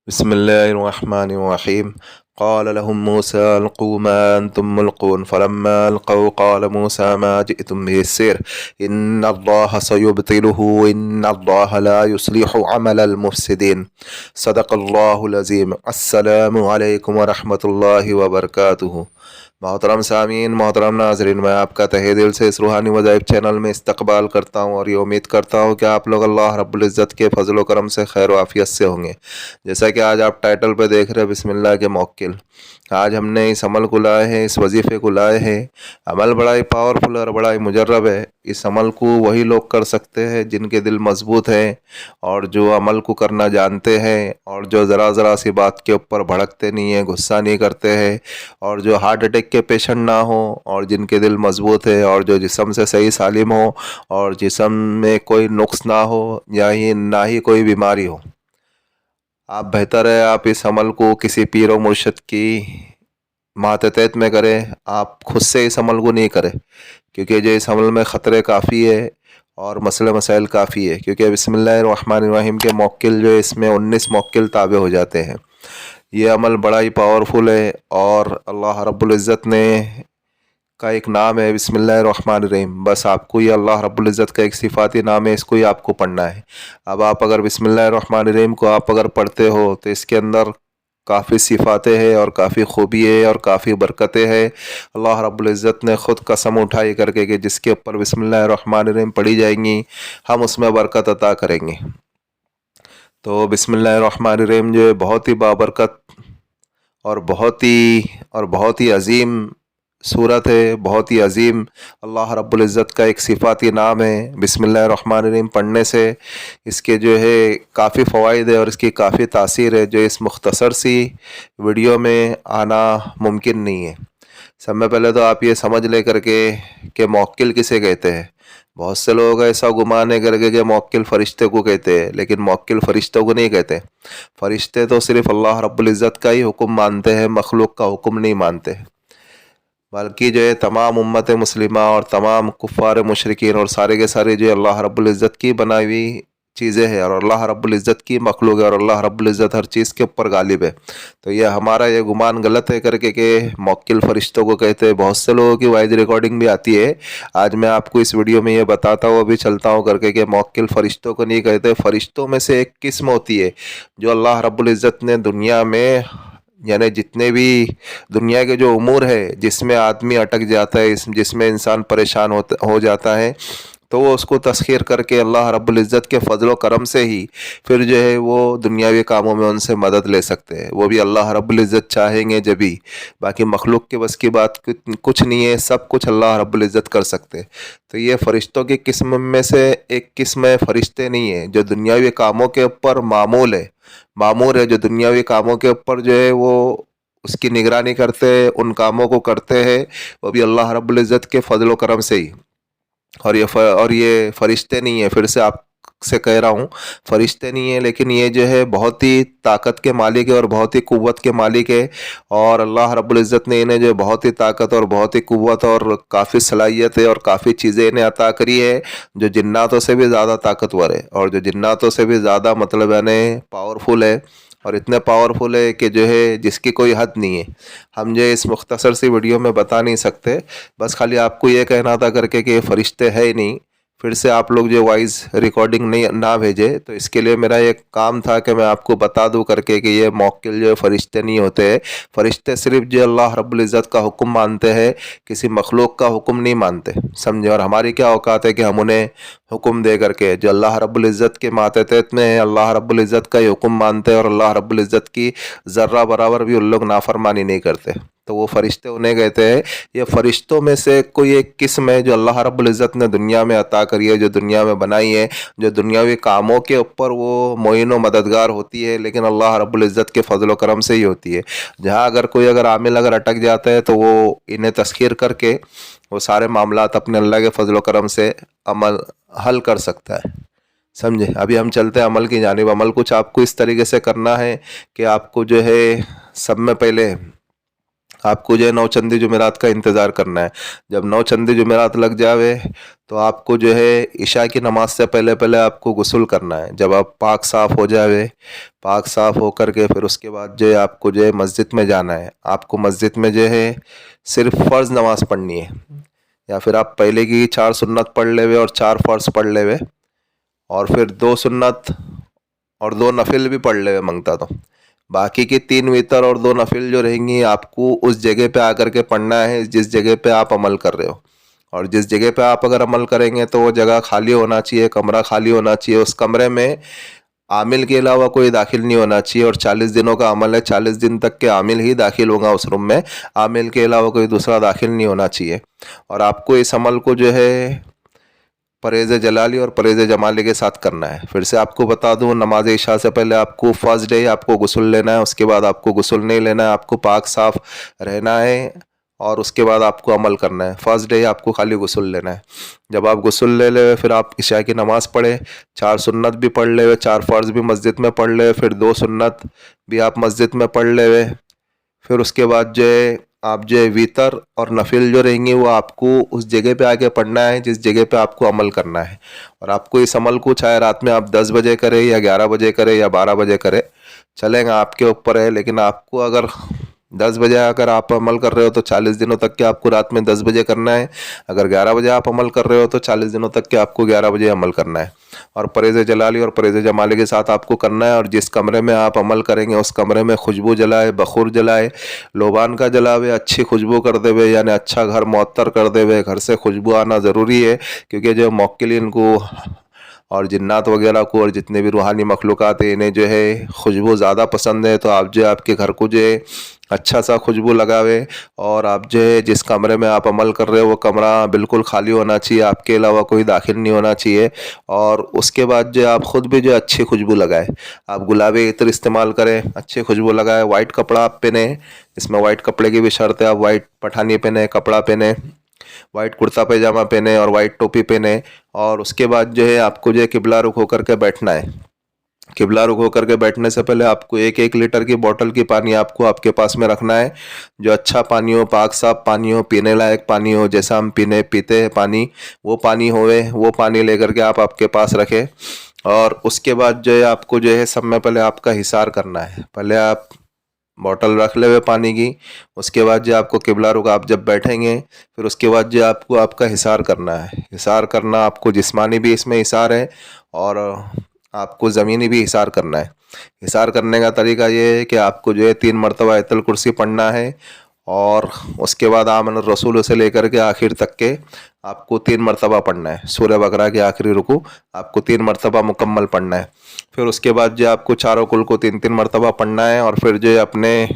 بسم الله الرحمن الرحيم. قال لهم موسى ألقوا ما أنتم ملقون فلما ألقوا قال موسى ما جئتم به السحر إن الله سيبطله إن الله لا يصلح عمل المفسدين. صدق الله العظيم. السلام عليكم ورحمة الله وبركاته. محترم سامعین، محترم ناظرین، میں آپ کا تہہ دل سے اس روحانی وظائف چینل میں استقبال کرتا ہوں اور یہ امید کرتا ہوں کہ آپ لوگ اللہ رب العزت کے فضل و کرم سے خیر و عافیت سے ہوں گے۔ جیسا کہ آج آپ ٹائٹل پہ دیکھ رہے ہیں بسم اللہ کے موکل، آج ہم نے اس عمل کو لائے ہیں، اس وظیفے کو لائے ہیں۔ عمل بڑا ہی پاورفل اور بڑا ہی مجرب ہے۔ اس عمل کو وہی لوگ کر سکتے ہیں جن کے دل مضبوط ہیں اور جو عمل کو کرنا جانتے ہیں اور جو ذرا ذرا سی بات کے اوپر بھڑکتے نہیں ہیں، غصہ نہیں کرتے ہیں، اور جو ہارٹ اٹیک کے پیشنٹ نہ ہوں اور جن کے دل مضبوط ہے اور جو جسم سے صحیح سالم ہو اور جسم میں کوئی نقص نہ ہو یا نہ ہی کوئی بیماری ہو۔ آپ بہتر ہے آپ اس عمل کو کسی پیر و مرشد کی ماتحت میں کریں، آپ خود سے اس عمل کو نہیں کریں، کیونکہ جو اس عمل میں خطرے کافی ہے اور مسئلے مسائل کافی ہے، کیونکہ بسم اللہ الرحمن الرحیم کے موکل جو اس میں 19 موکل تابع ہو جاتے ہیں۔ یہ عمل بڑا ہی پاورفل ہے اور اللہ رب العزت نے کا ایک نام ہے بسم اللہ الرحمن الرحیم۔ بس آپ کو یہ اللہ رب العزت کا ایک صفاتی نام ہے، اس کو ہی آپ کو پڑھنا ہے۔ اب آپ اگر بسم اللہ الرحمن الرحیم کو آپ اگر پڑھتے ہو تو اس کے اندر کافی صفاتیں ہیں اور کافی خوبی ہے اور کافی برکتیں ہیں۔ اللہ رب العزت نے خود قسم اٹھائی کر کے کہ جس کے اوپر بسم اللہ الرحمن الرحیم پڑھی جائیں گی ہم اس میں برکت عطا کریں گے۔ تو بسم اللہ الرحمن الرحیم جو ہے بہت ہی بابرکت اور بہت ہی عظیم صورت ہے، بہت ہی عظیم اللہ رب العزت کا ایک صفاتی نام ہے۔ بسم اللہ الرحمن الرحیم پڑھنے سے اس کے جو ہے کافی فوائد ہے اور اس کی کافی تاثیر ہے جو اس مختصر سی ویڈیو میں آنا ممکن نہیں ہے۔ سب میں پہلے تو آپ یہ سمجھ لے کر کے کہ موکل کسے کہتے ہیں۔ بہت سے لوگ ایسا گمان ہے کر کے کہ موکل فرشتے کو کہتے ہیں، لیکن موکل فرشتوں کو نہیں کہتے۔ فرشتے تو صرف اللہ رب العزت کا ہی حکم مانتے ہیں، مخلوق کا حکم نہیں مانتے، بلکہ جو ہے تمام امت مسلمہ اور تمام کفار مشرکین اور سارے کے سارے جو اللہ رب العزت کی بنائی ہوئی چیزیں ہیں اور اللہ رب العزت کی مخلوق ہے اور اللہ رب العزت ہر چیز کے اوپر غالب ہے۔ تو یہ ہمارا یہ گمان غلط ہے کر کے کہ موکل فرشتوں کو کہتے ہیں۔ بہت سے لوگوں کی وائس ریکارڈنگ بھی آتی ہے، آج میں آپ کو اس ویڈیو میں یہ بتاتا ہوں ابھی چلتا ہوں کر کے کہ موکل فرشتوں کو نہیں کہتے۔ فرشتوں میں سے ایک قسم ہوتی ہے جو اللہ رب العزت نے دنیا میں، یعنی جتنے بھی دنیا کے جو امور ہے جس میں آدمی اٹک جاتا ہے، جس میں انسان پریشان ہو جاتا ہے، تو وہ اس کو تسخیر کر کے اللہ رب العزت کے فضل و کرم سے ہی پھر جو ہے وہ دنیاوی کاموں میں ان سے مدد لے سکتے ہیں۔ وہ بھی اللہ رب العزت چاہیں گے جبھی، باقی مخلوق کے بس کی بات کچھ نہیں ہے، سب کچھ اللہ رب العزت کر سکتے۔ تو یہ فرشتوں کی قسم میں سے ایک قسم ہے، فرشتے نہیں ہے جو دنیاوی کاموں کے اوپر معمور ہے، جو دنیاوی کاموں کے اوپر جو ہے وہ اس کی نگرانی کرتے ہیں، ان کاموں کو کرتے ہیں، وہ بھی اللہ رب العزت کے فضل و کرم سے ہی۔ اور یہ فرشتے نہیں ہیں، پھر سے آپ سے کہہ رہا ہوں فرشتے نہیں ہیں، لیکن یہ جو ہے بہت ہی طاقت کے مالک ہے اور بہت ہی قوت کے مالک ہے، اور اللہ رب العزت نے انہیں جو بہت ہی طاقت اور بہت ہی قوت اور کافی صلاحیت ہے اور کافی چیزیں انہیں عطا کری ہے جو جناتوں سے بھی زیادہ طاقتور ہے اور جو جناتوں سے بھی زیادہ مطلب یعنی پاورفل ہے، اور اتنے پاورفل ہے کہ جو ہے جس کی کوئی حد نہیں ہے۔ ہم جو اس مختصر سی ویڈیو میں بتا نہیں سکتے، بس خالی آپ کو یہ کہنا تھا کر کے کہ یہ فرشتے ہے ہی نہیں۔ پھر سے آپ لوگ جو وائس ریکارڈنگ نہ بھیجے، تو اس کے لیے میرا ایک کام تھا کہ میں آپ کو بتا دوں کر کے کہ یہ موکل جو فرشتے نہیں ہوتے، فرشتے صرف جو اللہ رب العزت کا حکم مانتے ہیں، کسی مخلوق کا حکم نہیں مانتے، سمجھے؟ اور ہماری کیا اوقات ہے کہ ہم انہیں حکم دے کر کے، جو اللہ رب العزت کے ماتحت میں ہے، اللہ رب العزت کا ہی حکم مانتے ہیں اور اللہ رب العزت کی ذرہ برابر بھی ان لوگ نافرمانی نہیں کرتے، تو وہ فرشتے انہیں کہتے ہیں۔ یہ فرشتوں میں سے کوئی ایک قسم ہے جو اللہ رب العزت نے دنیا میں عطا کری ہے، جو دنیا میں بنائی ہے، جو دنیاوی کاموں کے اوپر وہ معین و مددگار ہوتی ہے، لیکن اللہ رب العزت کے فضل و کرم سے ہی ہوتی ہے۔ جہاں اگر کوئی عامل اٹک جاتا ہے تو وہ انہیں تسخیر کر کے وہ سارے معاملات اپنے اللہ کے فضل و کرم سے حل کر سکتا ہے، سمجھے؟ ابھی ہم چلتے ہیں عمل کی جانب۔ عمل کچھ آپ کو اس طریقے سے کرنا ہے کہ آپ کو جو ہے سب میں پہلے آپ کو جو ہے 9 چندی جمعرات کا انتظار کرنا ہے. جب 9 چندی جمعرات لگ جاوے تو آپ کو جو ہے عشاء کی نماز سے پہلے پہلے آپ کو غسل کرنا ہے. جب آپ پاک صاف ہو جاوے، پاک صاف ہو کر کے پھر اس کے بعد جو ہے آپ کو جو ہے مسجد میں جانا ہے. آپ کو مسجد میں جو ہے صرف فرض نماز پڑھنی ہے، یا پھر آپ پہلے کی 4 سنت پڑھ لے ہوئے اور 4 فرض پڑھ لے ہوئے، اور پھر 2 سنت اور 2 نفل بھی پڑھ لے ہوئے منگتا تو. باقی کی 3 وتر اور 2 نفل جو رہیں گی آپ کو اس جگہ پہ آ کر کے پڑھنا ہے جس جگہ پہ آپ عمل کر رہے ہو. اور جس جگہ پہ آپ اگر عمل کریں گے تو وہ جگہ خالی ہونا چاہیے، کمرہ خالی ہونا چاہیے. اس کمرے میں عامل کے علاوہ کوئی داخل نہیں ہونا چاہیے. اور 40 دنوں کا عمل ہے، 40 دن تک کے عامل ہی داخل ہوگا اس روم میں، عامل کے علاوہ کوئی دوسرا داخل نہیں ہونا چاہیے. اور آپ کو اس عمل کو جو ہے پرہیز جلالی اور پرہیز جمالی کے ساتھ کرنا ہے. پھر سے آپ کو بتا دوں، نماز عشاء سے پہلے آپ کو فرسٹ ڈے آپ کو غسل لینا ہے. اس کے بعد آپ کو غسل نہیں لینا ہے، آپ کو پاک صاف رہنا ہے اور اس کے بعد آپ کو عمل کرنا ہے. فرسٹ ڈے آپ کو خالی غسل لینا ہے. جب آپ غسل لے لے پھر آپ عشاء کی نماز پڑھے، 4 سنت بھی پڑھ لے ہوئے، 4 فرض بھی مسجد میں پڑھ لے، پھر 2 سنت بھی آپ مسجد میں پڑھ لے ہوئے. پھر اس کے بعد جو ہے آپ جو ہے ویتر اور نفل جو رہیں گے وہ آپ کو اس جگہ پہ آ کے پڑھنا ہے جس جگہ پہ آپ کو عمل کرنا ہے. اور آپ کو اس عمل کو چاہے رات میں آپ 10 بجے کرے یا 11 بجے کرے یا 12 بجے کرے چلیں گا، آپ کے اوپر ہے. لیکن آپ کو اگر 10 بجے اگر آپ عمل کر رہے ہو تو 40 دنوں تک کہ آپ کو رات میں 10 بجے کرنا ہے. اگر 11 بجے آپ عمل کر رہے ہو تو 40 دنوں تک کہ آپ کو 11 بجے عمل کرنا ہے. اور پرہیز جلالی اور پرہیز جمالی کے ساتھ آپ کو کرنا ہے. اور جس کمرے میں آپ عمل کریں گے اس کمرے میں خوشبو جلائے، بخور جلائے، لوبان کا جلاوے، اچھی خوشبو کر دے ہوئے، یعنی اچھا گھر معطر کر دے ہوئے. گھر سے خوشبو آنا ضروری ہے کیونکہ جو موکلین کو اور جنات وغیرہ کو اور جتنے بھی روحانی مخلوقات ہیں انہیں جو ہے خوشبو زیادہ پسند ہے. تو آپ جو ہے آپ کے گھر کو جو ہے اچھا سا خوشبو لگاوے. اور آپ جو ہے جس کمرے میں آپ عمل کر رہے ہو وہ کمرہ بالکل خالی ہونا چاہیے، آپ کے علاوہ کوئی داخل نہیں ہونا چاہیے. اور اس کے بعد جو آپ خود بھی جو اچھی خوشبو لگائے، آپ گلابی عطر استعمال کریں، اچھی خوشبو لگائے. وائٹ کپڑا آپ پہنیں، اس میں وائٹ کپڑے کی بھی شرط ہے. آپ وائٹ پٹھانی پہنیں، کپڑا پہنیں، وائٹ کرتا پائجامہ پہنیں اور وائٹ ٹوپی پہنیں. اور اس کے بعد جو ہے آپ کو جو ہے قبلہ رخ ہو کر کے بیٹھنا ہے. قبلہ رخ ہو کر کے بیٹھنے سے پہلے آپ کو 1 لیٹر کی بوتل کی پانی آپ کو آپ کے پاس میں رکھنا ہے. جو اچھا پانی ہو، پاک صاف پانی ہو، پینے لائق پانی ہو، جیسا ہم پیتے ہیں پانی وہ پانی ہوئے، وہ پانی لے کر کے آپ کے پاس رکھیں. اور اس کے بعد جو ہے آپ کو جو ہے سب میں پہلے آپ کا حصار کرنا ہے. پہلے آپ بوتل رکھ لے ہوئے پانی کی، اس کے بعد جو آپ کو قبلہ رخ آپ جب بیٹھیں گے پھر اس کے بعد جو آپ کو آپ کا حصار کرنا ہے. حصار کرنا آپ کو جسمانی بھی اس میں حصار ہے اور آپ کو زمینی بھی حصار کرنا ہے. حصار کرنے کا طریقہ یہ ہے کہ آپ کو جو ہے 3 مرتبہ آیت الکرسی پڑھنا ہے. اور اس کے بعد آمن الرسول سے لے کر کے آخر تک کے آپ کو 3 مرتبہ پڑھنا ہے. سورہ بقرہ کے آخری رکوع آپ کو 3 مرتبہ مکمل پڑھنا ہے. پھر اس کے بعد جو آپ کو چاروں کل کو 3 مرتبہ پڑھنا ہے. اور پھر جو ہے اپنے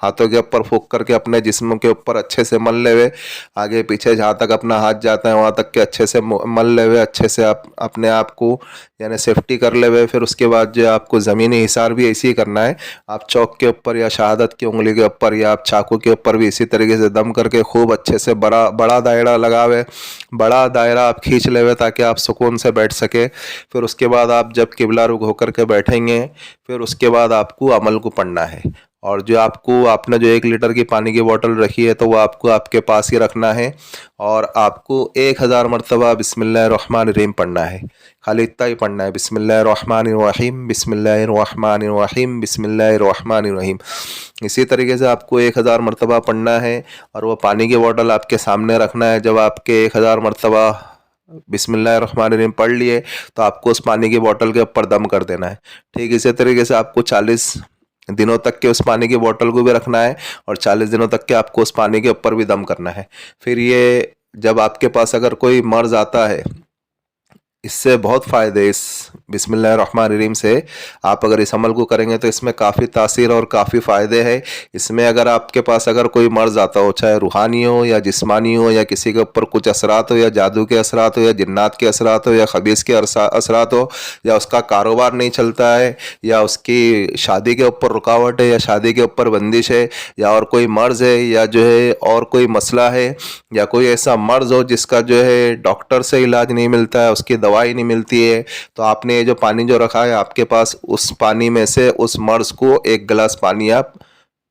ہاتھوں کے اوپر پھونک کر کے اپنے جسم کے اوپر اچھے سے مل لے ہوئے، آگے پیچھے جہاں تک اپنا ہاتھ جاتا ہے وہاں تک کے اچھے سے مل لے ہوئے، اچھے سے آپ اپنے آپ کو یعنی سیفٹی کر لے ہوئے. پھر اس کے بعد جو آپ کو زمینی حصار بھی ایسے ہی کرنا ہے. آپ چوک کے اوپر یا شہادت کی انگلی کے اوپر یا آپ چاقو کے اوپر بھی اسی طریقے سے دم کر کے خوب اچھے سے بڑا دائرہ لگاوے، بڑا دائرہ آپ کھینچ لے ہوئے تاکہ آپ سکون سے بیٹھ سکے. پھر اس کے بعد آپ جب قبلہ رخ ہو کر کے بیٹھیں گے پھر اس کے بعد آپ کو عمل کو پڑھنا ہے. اور جو آپ نے جو 1 لیٹر کی پانی کی بوتل رکھی ہے تو وہ آپ کو آپ کے پاس ہی رکھنا ہے. اور آپ کو 1000 مرتبہ بسم اللہ الرحمن الرحیم پڑھنا ہے. خالی اتنا ہی پڑھنا ہے، بسم اللہ الرحمن الرحیم، بسم اللہ الرحمن الرحیم، بسم اللہ الرحمن الرحیم. اسی طریقے سے آپ کو 1000 مرتبہ پڑھنا ہے. اور وہ پانی کی بوتل آپ کے سامنے رکھنا ہے. جب آپ کے 1000 مرتبہ بسم اللہ الرحمن الرحیم پڑھ لیے تو آپ کو اس پانی کی بوتل کے اوپر دم کر دینا ہے. ٹھیک اسی طریقے سے آپ کو 40 دنوں تک کے اس پانی کی بوتل کو بھی رکھنا ہے اور 40 دنوں تک کے آپ کو اس پانی کے اوپر بھی دم کرنا ہے. پھر یہ جب آپ کے پاس اگر کوئی مرض آتا ہے، اس سے بہت فائدے، اس بسم اللہ الرحمن الرحیم سے آپ اگر اس عمل کو کریں گے تو اس میں کافی تاثیر اور کافی فائدے ہیں. اس میں اگر آپ کے پاس اگر کوئی مرض آتا ہو، چاہے روحانی ہو یا جسمانی ہو یا کسی کے اوپر کچھ اثرات ہو یا جادو کے اثرات ہو یا جنات کے اثرات ہو یا خبیث کے اثرات ہو، یا اس کا کاروبار نہیں چلتا ہے یا اس کی شادی کے اوپر رکاوٹ ہے یا شادی کے اوپر بندش ہے یا اور کوئی مرض ہے یا جو ہے اور کوئی مسئلہ ہے یا کوئی ایسا مرض ہو جس کا جو ہے ڈاکٹر سے علاج نہیں ملتا ہے، اس کی دوائی نہیں ملتی ہے، تو آپ نے یہ جو پانی جو رکھا ہے آپ کے پاس، اس پانی میں سے اس مرض کو 1 گلاس پانی آپ